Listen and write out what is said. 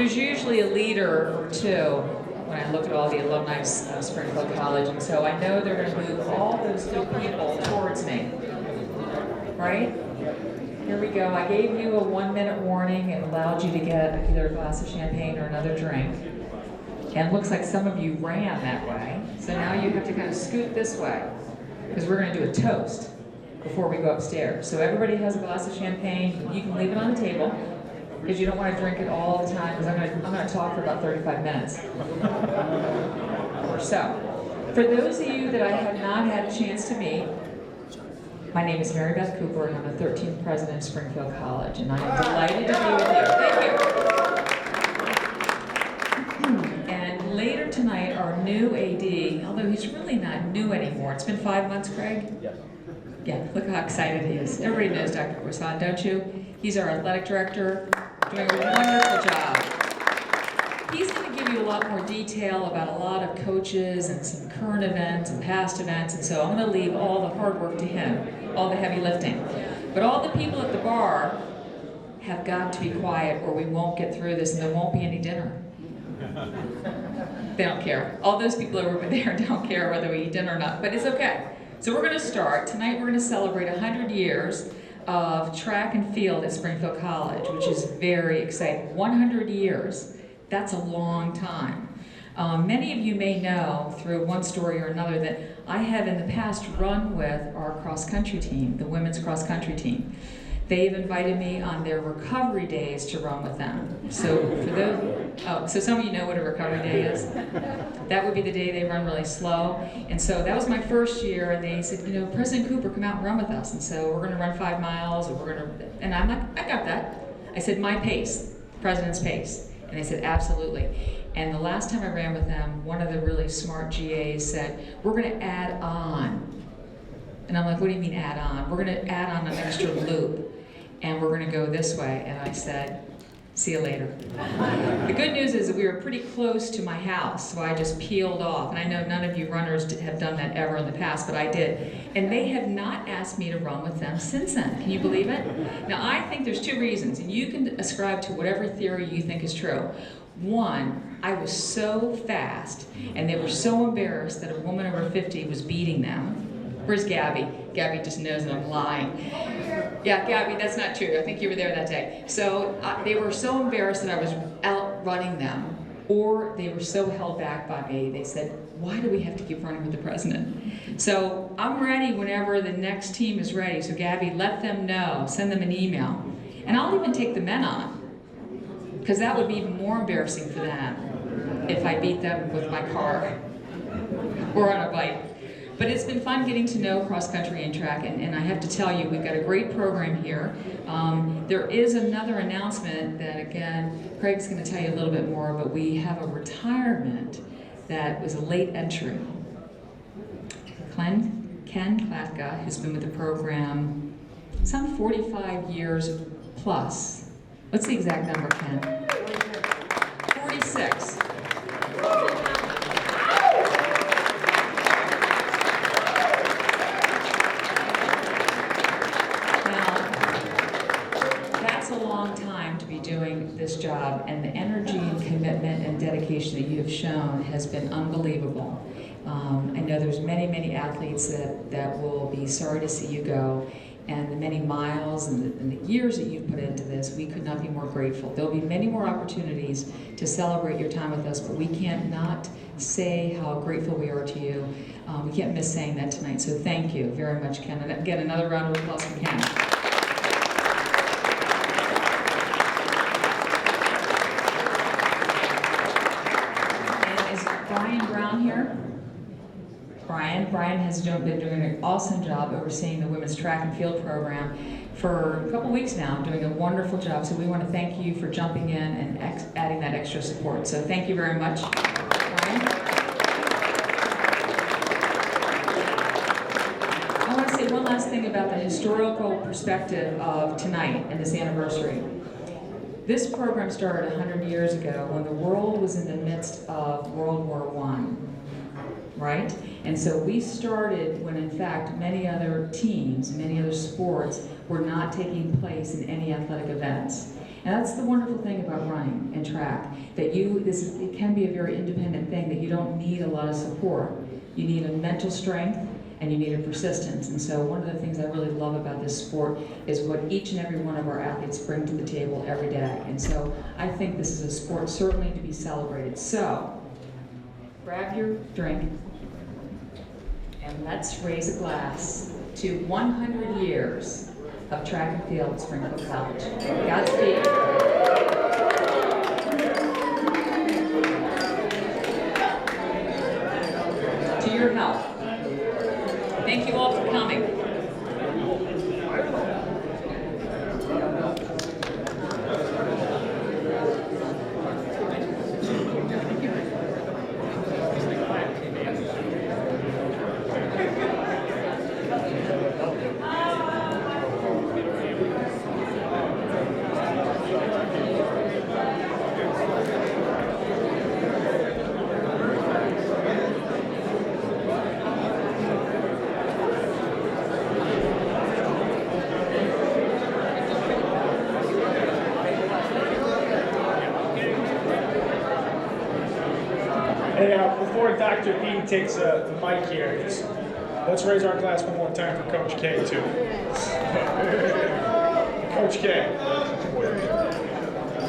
there's usually a leader or two when I look at all the alumni of Springfield College, and so I know they're going to move all those good people towards me. Right? Here we go. I gave you a 1-minute warning. It allowed you to get either a glass of champagne or another drink. And it looks like some of you ran that way. So now you have to kind of scoot this way, because we're going to do a toast before we go upstairs. So everybody has a glass of champagne. You can leave it on the table, because you don't want to drink it all the time, because I'm going to talk for about 35 minutes or so. For those of you that I have not had a chance to meet, my name is Mary Beth Cooper, and I'm the 13th president of Springfield College, and I am delighted to be with you. Thank you. And later tonight, our new AD, although he's really not new anymore, it's been 5 months, Craig? Yes. Yeah, look how excited he is. Everybody knows Dr. Corson, don't you? He's our athletic director, doing a wonderful job. He's going to give you a lot more detail about a lot of coaches and some current events and past events, and so I'm going to leave all the hard work to him, all the heavy lifting. But all the people at the bar have got to be quiet or we won't get through this and there won't be any dinner. They don't care. All those people over there don't care whether we eat dinner or not, but it's okay. So we're going to start. Tonight we're going to celebrate 100 years of track and field at Springfield College, which is very exciting. 100 years. That's a long time. Many of you may know through one story or another that I have in the past run with our cross-country team, the women's cross-country team. They've invited me on their recovery days to run with them. So for those, so some of you know what a recovery day is. That would be the day they run really slow. And so that was my first year, and they said, you know, President Cooper, come out and run with us. And so we're going to run 5 miles, or we're going to, and I'm like, I got that. I said, my pace, the president's pace. And they said, absolutely. And the last time I ran with them, one of the really smart GAs said, we're going to add on. And I'm like, what do you mean add on? We're going to add on an extra loop, and we're going to go this way. And I said, see you later. The good news is that we were pretty close to my house, so I just peeled off. And I know none of you runners have done that ever in the past, but I did. And they have not asked me to run with them since then. Can you believe it? Now, I think there's 2 reasons, and you can ascribe to whatever theory you think is true. One, I was so fast, and they were so embarrassed that a woman over 50 was beating them. Where's Gabby? Gabby just knows that I'm lying. Yeah, Gabby, that's not true. I think you were there that day. So they were so embarrassed that I was outrunning them, or they were so held back by me, they said, why do we have to keep running with the president? So I'm ready whenever the next team is ready. So Gabby, let them know, send them an email. And I'll even take the men on, because that would be even more embarrassing for them if I beat them with my car or on a bike. But it's been fun getting to know cross-country and track, and I have to tell you, we've got a great program here. There is another announcement that, again, Craig's going to tell you a little bit more, but we have a retirement that was a late entry. Ken Klatka, who's been with the program some 45 years plus. What's the exact number, Ken? 46. Doing this job, and the energy and commitment and dedication that you have shown has been unbelievable. I know there's many athletes that will be sorry to see you go, and the many miles and the years that you've put into this, we could not be more grateful. There'll be many more opportunities to celebrate your time with us, but we can't not say how grateful we are to you. We can't miss saying that tonight, so thank you very much, Ken. And again, another round of applause for Ken. Brian has been doing an awesome job overseeing the women's track and field program for a couple weeks now, doing a wonderful job. So we want to thank you for jumping in and adding that extra support. So thank you very much, Brian. I want to say one last thing about the historical perspective of tonight and this anniversary. This program started 100 years ago when the world was in the midst of World War I. Right? And so we started when, in fact, many other teams, many other sports were not taking place in any athletic events. And that's the wonderful thing about running and track, that it can be a very independent thing, that you don't need a lot of support. You need a mental strength and you need a persistence. And so one of the things I really love about this sport is what each and every one of our athletes bring to the table every day. And so I think this is a sport certainly to be celebrated. So grab your drink and let's raise a glass to 100 years of track and field at Springfield College. Godspeed. To your health. Thank you all for coming. Hey, before Dr. P takes the mic here, let's raise our glass one more time for Coach K, too. Coach K.